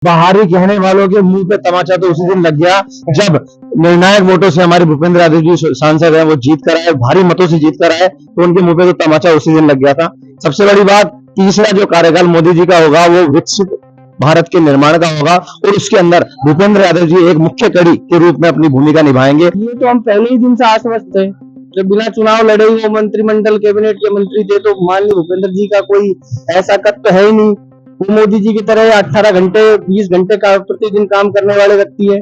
बाहरी कहने वालों के मुंह पे तमाचा तो उसी दिन लग गया जब निर्णायक वोटों से हमारे भूपेंद्र यादव जी सांसद हैं, वो जीत कर आए, भारी मतों से जीत कर आए, तो उनके मुंह पे तो तमाचा उसी दिन लग गया था। सबसे बड़ी बात, तीसरा जो कार्यकाल मोदी जी का होगा वो विकसित भारत के निर्माण का होगा और उसके अंदर भूपेंद्र यादव जी एक मुख्य कड़ी के रूप में अपनी भूमिका निभाएंगे। ये तो हम पहले ही दिन से आश्वस्त थे, जब बिना चुनाव लड़े ही वो मंत्रिमंडल कैबिनेट के मंत्री थे, तो माननीय भूपेंद्र जी का कोई ऐसा तत्व है ही नहीं। वो मोदी जी की तरह 18 घंटे 20 घंटे का प्रतिदिन काम करने वाले व्यक्ति है।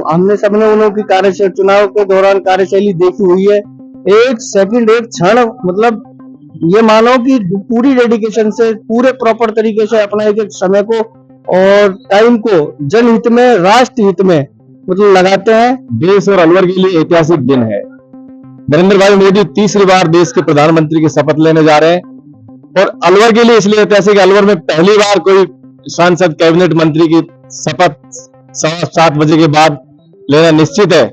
हमने सबने उनकी कार्यशैली चुनाव के दौरान कार्यशैली देखी हुई है। एक सेकंड एक क्षण मतलब ये मानो कि पूरी डेडिकेशन से पूरे प्रॉपर तरीके से अपना एक एक समय को और टाइम को जनहित में राष्ट्र हित में मतलब लगाते हैं। देश और अलवर के लिए ऐतिहासिक दिन है। नरेंद्र भाई मोदी तीसरी बार देश के प्रधानमंत्री की शपथ लेने जा रहे हैं और अलवर के लिए इसलिए ऐतिहासिक, अलवर में पहली बार कोई सांसद कैबिनेट मंत्री की शपथ 7:15 बजे के बाद लेना निश्चित है।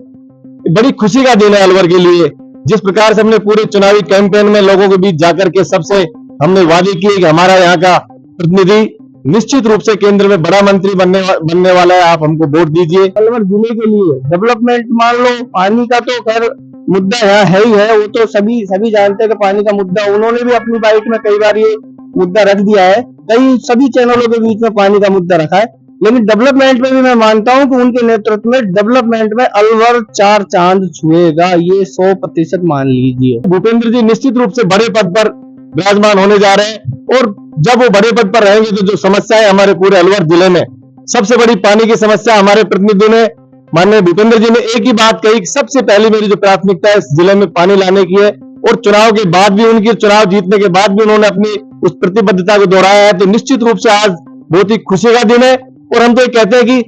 बड़ी खुशी का दिन है अलवर के लिए। जिस प्रकार से हमने पूरे चुनावी कैंपेन में लोगों के बीच जाकर के सबसे हमने वादे किए कि हमारा यहाँ का प्रतिनिधि निश्चित रूप से केंद्र में बड़ा मंत्री बनने वाला है, आप हमको वोट दीजिए। अलवर जिले के लिए डेवलपमेंट मान लो, पानी का तो खैर मुद्दा यहाँ है ही है, वो तो सभी जानते हैं कि पानी का मुद्दा, उन्होंने भी अपनी बाइट में कई बार ये मुद्दा रख दिया है, कई सभी चैनलों के बीच में पानी का मुद्दा रखा है। लेकिन डेवलपमेंट में भी मैं मानता हूं कि उनके नेतृत्व में डेवलपमेंट में अलवर 4 चांद छुएगा, ये 100% मान लीजिए। भूपेंद्र जी निश्चित रूप से बड़े पद पर विराजमान होने जा रहे हैं और जब वो बड़े पद पर रहेंगे तो जो समस्या है हमारे पूरे अलवर जिले में, सबसे बड़ी पानी की समस्या हमारे प्रतिनिधि ने माननीय भूपेंद्र जी ने एक ही बात कही कि सबसे पहली मेरी जो प्राथमिकता है इस जिले में पानी लाने की है। और चुनाव के बाद भी उनकी, चुनाव जीतने के बाद भी उन्होंने अपनी उस प्रतिबद्धता को दोहराया है। तो निश्चित रूप से आज बहुत ही खुशी का दिन है और हम तो ये कहते हैं कि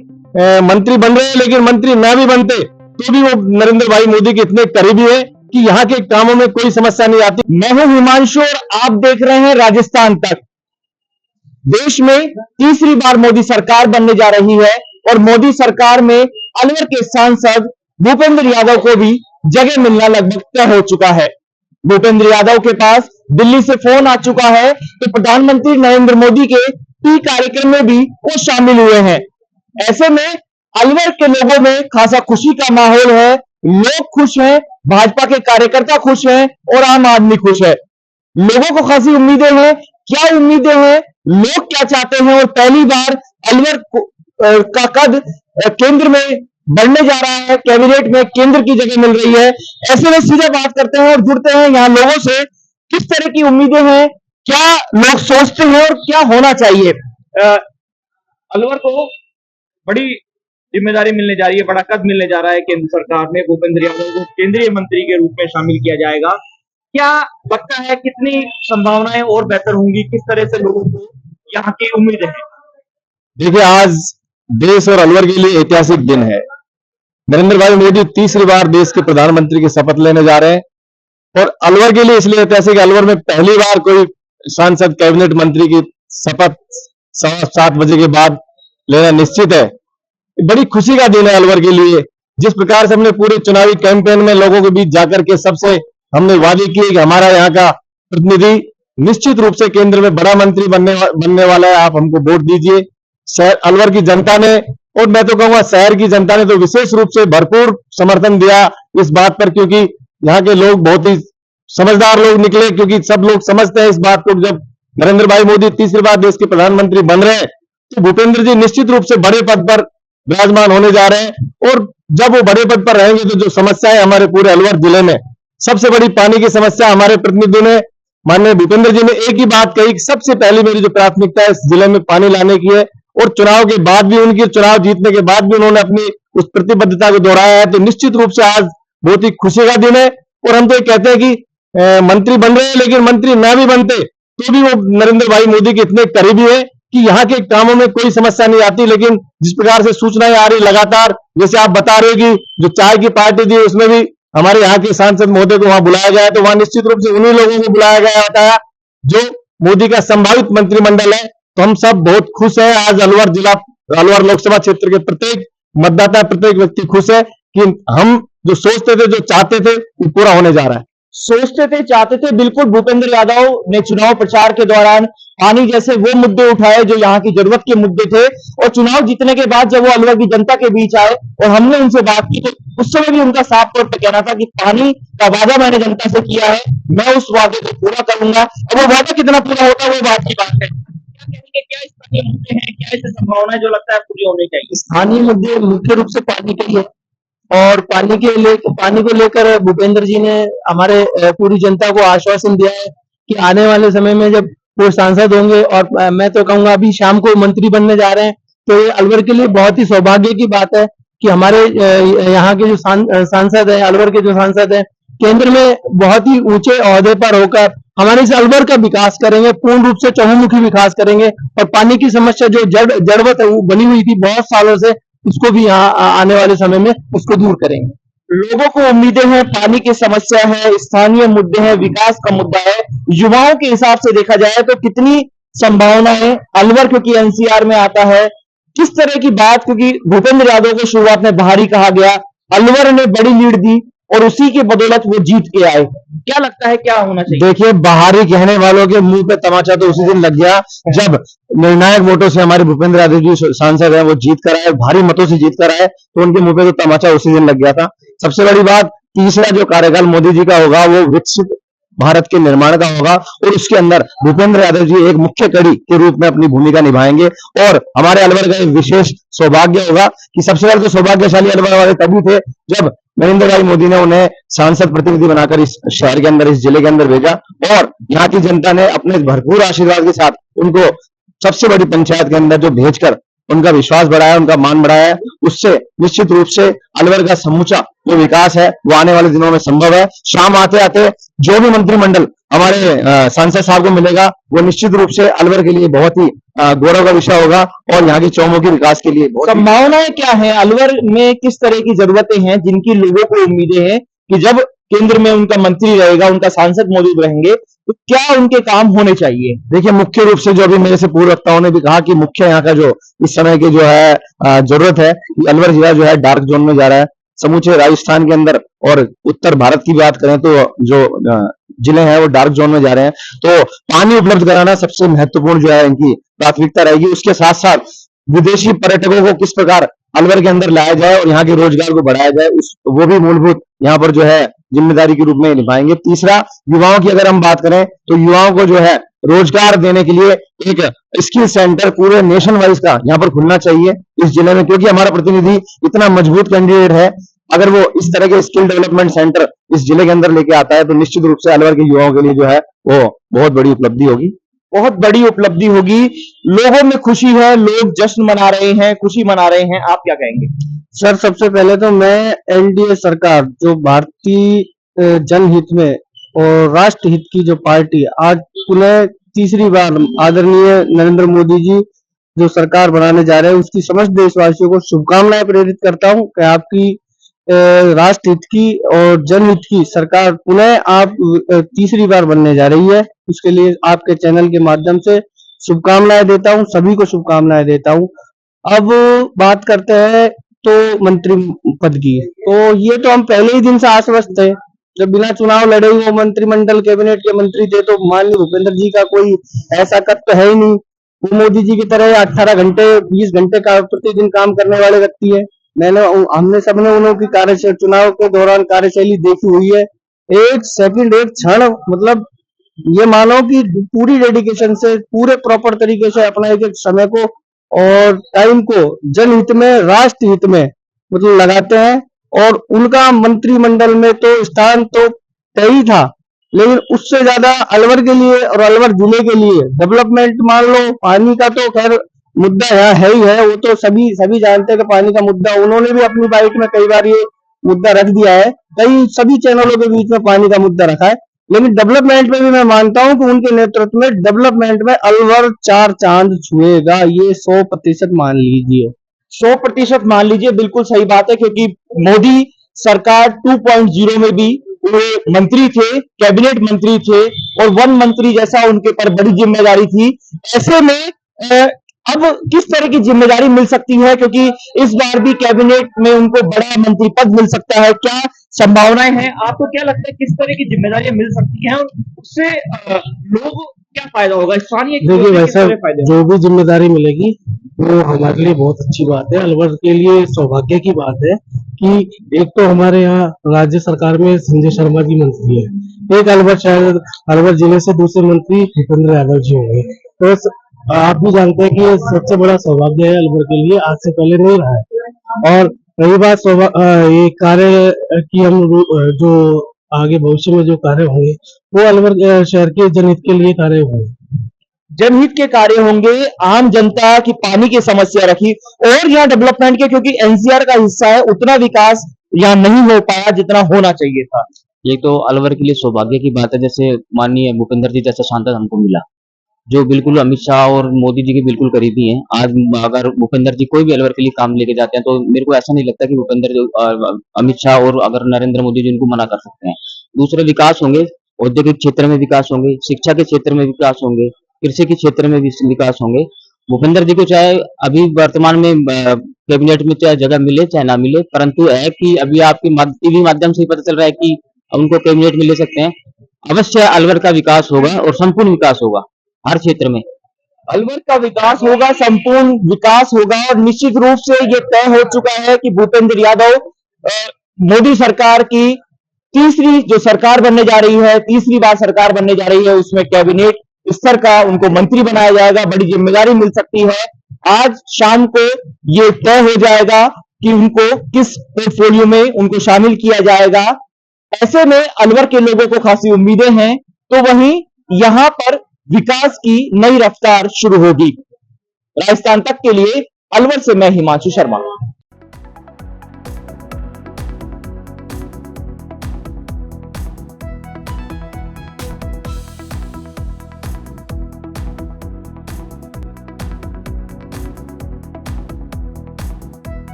मंत्री बन रहे हैं, लेकिन मंत्री ना भी बनते तो भी वो नरेंद्र भाई मोदी के इतने करीबी है कि यहाँ के कामों में कोई समस्या नहीं आती। मैं हूं हिमांशु और आप देख रहे हैं राजस्थान तक। देश में तीसरी बार मोदी सरकार बनने जा रही है और मोदी सरकार में अलवर के सांसद भूपेंद्र यादव को भी जगह मिलना लगभग तय हो चुका है। भूपेंद्र यादव के पास दिल्ली से फोन आ चुका है तो प्रधानमंत्री नरेंद्र मोदी के टी कार्यक्रम में भी वो शामिल हुए हैं। ऐसे में अलवर के लोगों में खासा खुशी का माहौल है, लोग खुश हैं, भाजपा के कार्यकर्ता खुश हैं और आम आदमी खुश है। लोगों को खासी उम्मीदें हैं। क्या उम्मीदें हैं, लोग क्या चाहते हैं और पहली बार अलवर का कद केंद्र में बढ़ने जा रहा है, कैबिनेट में केंद्र की जगह मिल रही है। ऐसे में सीधे बात करते हैं और जुड़ते हैं यहाँ लोगों से, किस तरह की उम्मीदें हैं, क्या लोग सोचते हैं और क्या होना चाहिए। अलवर को बड़ी जिम्मेदारी मिलने जा रही है, बड़ा कद मिलने जा रहा है केंद्र सरकार में। भूपेंद्र यादव को केंद्रीय मंत्री के रूप में शामिल किया जाएगा। क्या लगता है कितनी संभावनाएं और बेहतर होंगी, किस तरह से लोगों को यहाँ की उम्मीदें हैं? देखिए, आज देश और अलवर के लिए ऐतिहासिक दिन है। नरेंद्र भाई मोदी तीसरी बार देश के प्रधानमंत्री की शपथ लेने जा रहे हैं और अलवर के लिए इसलिए ऐतिहासिक, अलवर में पहली बार कोई सांसद कैबिनेट मंत्री की शपथ 7:15 बजे के बाद लेना निश्चित है। बड़ी खुशी का दिन है अलवर के लिए। जिस प्रकार से हमने पूरे चुनावी कैंपेन में लोगों के बीच जाकर के सबसे हमने वादे किए कि हमारा यहाँ का प्रतिनिधि निश्चित रूप से केंद्र में बड़ा मंत्री बनने वाला है, आप हमको वोट दीजिए। शहर अलवर की जनता ने और मैं तो कहूंगा शहर की जनता ने तो विशेष रूप से भरपूर समर्थन दिया इस बात पर, क्योंकि यहाँ के लोग बहुत ही समझदार लोग निकले, क्योंकि सब लोग समझते हैं इस बात को, जब नरेंद्र भाई मोदी तीसरी बार देश के प्रधानमंत्री बन रहे हैं तो भूपेंद्र जी निश्चित रूप से बड़े पद पर विराजमान होने जा रहे हैं और जब वो बड़े पद पर रहेंगे तो जो समस्या है हमारे पूरे अलवर जिले में, सबसे बड़ी पानी की समस्या हमारे प्रतिनिधि ने माननीय भूपेंद्र जी ने एक ही बात कही कि सबसे पहली मेरी जो प्राथमिकता है इस जिले में पानी लाने की है। और चुनाव के बाद भी उनकी, चुनाव जीतने के बाद भी उन्होंने अपनी उस प्रतिबद्धता को दोहराया है। तो निश्चित रूप से आज बहुत ही खुशी का दिन है और हम तो ये कहते हैं कि मंत्री बन रहे हैं, लेकिन मंत्री ना भी बनते तो भी वो नरेंद्र भाई मोदी के इतने करीबी है कि यहाँ के कामों में कोई समस्या नहीं आती। लेकिन जिस प्रकार से सूचनाएं आ रही लगातार, जैसे आप बता रहे हो कि जो चाय की पार्टी थी उसमें भी हमारे यहाँ के सांसद महोदय को वहां बुलाया गया है, तो वहां निश्चित रूप से उन्हीं लोगों को बुलाया गया होता है जो मोदी का संभावित मंत्रिमंडल है। तो हम सब बहुत खुश हैं। आज अलवर जिला, अलवर लोकसभा क्षेत्र के प्रत्येक मतदाता, प्रत्येक व्यक्ति खुश है कि हम जो सोचते थे, जो चाहते थे, वो पूरा होने जा रहा है। सोचते थे, चाहते थे। बिल्कुल भूपेंद्र यादव ने चुनाव प्रचार के दौरान पानी जैसे वो मुद्दे उठाए जो यहाँ की जरूरत के मुद्दे थे, और चुनाव जीतने के बाद जब वो अलवर की जनता के बीच आए और हमने उनसे बात की, तो उस समय भी उनका साफ तौर पर कहना था कि पानी का वादा मैंने जनता से किया है, मैं उस वादे को पूरा करूंगा। अब वो वादा कितना पूरा होता है वो बात की बात है। क्या कहेंगे, क्या स्थानीय मुद्दे हैं, क्या ऐसी संभावना है जो लगता है पूरी होनी चाहिए? स्थानीय मुद्दे मुख्य रूप से पानी के लिए, और पानी को लेकर भूपेंद्र जी ने हमारे पूरी जनता को आश्वासन दिया है कि आने वाले समय में जब वो सांसद होंगे, और मैं तो कहूंगा अभी शाम को मंत्री बनने जा रहे हैं, तो ये अलवर के लिए बहुत ही सौभाग्य की बात है कि हमारे यहाँ के जो सांसद है, अलवर के जो सांसद है, केंद्र में बहुत ही ऊंचे ओहदे पर होकर हमारे इस अलवर का विकास करेंगे, पूर्ण रूप से चहुमुखी विकास करेंगे, और पानी की समस्या जो जड़वत बनी हुई थी बहुत सालों से, उसको भी यहाँ आने वाले समय में उसको दूर करेंगे। लोगों को उम्मीदें हैं, पानी की समस्या है, स्थानीय मुद्दे हैं, विकास का मुद्दा है। युवाओं के हिसाब से देखा जाए तो कितनी संभावना है अलवर, क्योंकि एनसीआर में आता है, किस तरह की बात, क्योंकि भूपेंद्र यादव को शुरुआत में बाहरी कहा गया, अलवर ने बड़ी लीड दी और उसी की बदौलत वो जीत के आए। क्या लगता है क्या होना चाहिए? देखिए, बाहरी कहने वालों के मुंह पे तमाचा तो उसी दिन लग गया जब निर्णायक वोटों से हमारे भूपेंद्र यादव जी सांसद हैं, वो जीत कर आए, भारी मतों से जीत कर आए, तो उनके मुंह पे तो तमाचा उसी दिन लग गया था। सबसे बड़ी बात, तीसरा जो कार्यकाल मोदी जी का होगा वो विकसित भारत के निर्माण का होगा, और उसके अंदर भूपेंद्र यादव जी एक मुख्य कड़ी के रूप में अपनी भूमिका निभाएंगे। और हमारे अलवर का एक विशेष सौभाग्य होगा कि सबसे पहले तो सौभाग्यशाली अलवर वाले तभी थे जब नरेंद्र भाई मोदी ने उन्हें सांसद प्रतिनिधि बनाकर इस शहर के अंदर, इस जिले के अंदर भेजा, और यहाँ की जनता ने अपने भरपूर आशीर्वाद के साथ उनको सबसे बड़ी पंचायत के अंदर जो भेजकर उनका विश्वास बढ़ाया, उनका मान बढ़ाया। उससे निश्चित रूप से अलवर का समूचा जो विकास है वो आने वाले दिनों में संभव है। शाम आते आते जो भी मंत्रिमंडल हमारे सांसद साहब को मिलेगा वो निश्चित रूप से अलवर के लिए बहुत ही गौरव का विषय होगा, और यहाँ की चौमुखी विकास के लिए संभावनाएं क्या है अलवर में, किस तरह की जरूरतें हैं जिनकी लोगों को उम्मीदें हैं कि जब केंद्र में उनका मंत्री रहेगा, उनका सांसद मौजूद रहेंगे, तो क्या उनके काम होने चाहिए? देखिए, मुख्य रूप से जो अभी मेरे से पूर्व वक्ताओं ने भी कहा कि मुख्य यहाँ का जो इस समय की जो है जरूरत है कि अलवर जिला जो है डार्क जोन में जा रहा है। समूचे राजस्थान के अंदर और उत्तर भारत की बात करें तो जो जिले हैं वो डार्क जोन में जा रहे हैं, तो पानी उपलब्ध कराना सबसे महत्वपूर्ण जो है इनकी प्राथमिकता रहेगी। उसके साथ साथ विदेशी पर्यटकों को किस प्रकार अलवर के अंदर लाया जाए और यहाँ के रोजगार को बढ़ाया जाए, वो भी मूलभूत यहाँ पर जो है जिम्मेदारी के रूप में निभाएंगे। तीसरा, युवाओं की अगर हम बात करें तो युवाओं को जो है रोजगार देने के लिए एक स्किल सेंटर पूरे नेशन वाइज का यहाँ पर खुलना चाहिए इस जिले में, क्योंकि हमारा प्रतिनिधि इतना मजबूत कैंडिडेट है। अगर वो इस तरह के स्किल डेवलपमेंट सेंटर इस जिले के अंदर लेके आता है तो निश्चित रूप से अलवर के युवाओं के लिए जो है वो बहुत बड़ी उपलब्धि होगी। बहुत बड़ी उपलब्धि होगी। लोगों में खुशी है, लोग जश्न मना रहे हैं, खुशी मना रहे हैं। आप क्या कहेंगे? सर, सबसे पहले तो मैं एनडीए सरकार जो भारतीय जनहित में और राष्ट्र हित की जो पार्टी आज पुनः तीसरी बार आदरणीय नरेंद्र मोदी जी जो सरकार बनाने जा रहे हैं, उसकी समस्त देशवासियों को शुभकामनाएं प्रेरित करता हूं कि आपकी राष्ट्र हित की और जनहित की सरकार पुनः आप तीसरी बार बनने जा रही है। उसके लिए आपके चैनल के माध्यम से शुभकामनाएं देता हूं, सभी को शुभकामनाएं देता हूं। अब बात करते हैं तो मंत्री पद की, तो ये तो हम पहले ही दिन से आश्वस्त थे, जब बिना चुनाव लड़े ही वो मंत्रिमंडल कैबिनेट के मंत्री थे, तो माननीय भूपेंद्र जी का कोई ऐसा कद तो है ही नहीं। वो मोदी जी की तरह 18 घंटे 20 घंटे का प्रतिदिन काम करने वाले व्यक्ति है। हमने सबने उनकी कार्यशैली चुनाव के दौरान कार्यशैली देखी हुई है। एक सेकंड, एक क्षण, मतलब ये मानो कि पूरी डेडिकेशन से, पूरे प्रॉपर तरीके से अपना एक एक समय को और टाइम को जनहित में, राष्ट्र हित में मतलब लगाते हैं। और उनका मंत्रिमंडल में तो स्थान तो तय ही था, लेकिन उससे ज्यादा अलवर के लिए और अलवर जिले के लिए डेवलपमेंट, मान लो पानी का तो खैर मुद्दा है ही है, वो तो सभी जानते हैं कि पानी का मुद्दा, उन्होंने भी अपनी बाइट में कई बार ये मुद्दा रख दिया है, सभी चैनलों के बीच में पानी का मुद्दा रखा है। लेकिन डेवलपमेंट में भी मैं मानता हूं कि उनके नेतृत्व में डेवलपमेंट में अलवर 4 चांद छुएगा, ये 100% मान लीजिए। 100% मान लीजिए, बिल्कुल सही बात है, क्योंकि मोदी सरकार 2.0 में भी वो मंत्री थे, कैबिनेट मंत्री थे, और वन मंत्री जैसा उनके पर बड़ी जिम्मेदारी थी। ऐसे में अब किस तरह की जिम्मेदारी मिल सकती है, क्योंकि इस बार भी कैबिनेट में उनको बड़ा मंत्री पद मिल सकता है, क्या संभावनाएं हैं? आपको क्या लगता है किस तरह की जिम्मेदारियां मिल सकती हैं और उससे लोग क्या फायदा होगा, स्थानीय देखिए भाई किस तरह साहब, फायदे जो भी जिम्मेदारी मिलेगी वो हमारे लिए बहुत अच्छी बात है। अलवर के लिए सौभाग्य की बात है कि एक तो हमारे यहाँ राज्य सरकार में संजय शर्मा जी मंत्री है, एक अलवर शहर अलवर जिले से दूसरे मंत्री भूपेंद्र यादव जी होंगे। तो आप भी जानते हैं कि ये सबसे बड़ा सौभाग्य है अलवर के लिए, आज से पहले नहीं रहा है। और रही बात ये कार्य की, हम जो आगे भविष्य में जो कार्य होंगे वो अलवर शहर के जनहित के लिए कार्य होंगे। जनहित के कार्य होंगे, आम जनता की पानी की समस्या रखी और यहाँ डेवलपमेंट के, क्योंकि एनसीआर का हिस्सा है, उतना विकास यहाँ नहीं हो पाया जितना होना चाहिए था। ये तो अलवर के लिए सौभाग्य की बात है, जैसे माननीय भूपेंद्र जी जैसा सांसद हमको मिला, जो बिल्कुल अमित शाह और मोदी जी के बिल्कुल करीबी हैं। आज अगर भूपेंद्र जी कोई भी अलवर के लिए काम लेके जाते हैं तो मेरे को ऐसा नहीं लगता कि भूपेंद्र जी अमित शाह और अगर नरेंद्र मोदी जी उनको मना कर सकते हैं। दूसरे विकास होंगे, औद्योगिक क्षेत्र में विकास होंगे, शिक्षा के क्षेत्र में विकास होंगे, कृषि के क्षेत्र में भी विकास होंगे। भूपेंद्र जी को चाहे अभी वर्तमान में कैबिनेट में चाहे जगह मिले चाहे ना मिले, परंतु है कि अभी आपके टीवी माध्यम से ही पता चल रहा है कि उनको कैबिनेट में ले सकते हैं। अवश्य अलवर का विकास होगा और संपूर्ण विकास होगा हर क्षेत्र में। अलवर का विकास होगा, संपूर्ण विकास होगा और निश्चित रूप से ये तय हो चुका है कि भूपेंद्र यादव मोदी सरकार की तीसरी जो सरकार बनने जा रही है, तीसरी बार सरकार बनने जा रही है, उसमें कैबिनेट स्तर का उनको मंत्री बनाया जाएगा, बड़ी जिम्मेदारी मिल सकती है। आज शाम को ये तय हो जाएगा कि उनको किस पोर्टफोलियो में उनको शामिल किया जाएगा। ऐसे में अलवर के लोगों को खासी उम्मीदें हैं, तो वहीं यहां पर विकास की नई रफ्तार शुरू होगी। राजस्थान तक के लिए अलवर से मैं हिमांशु शर्मा।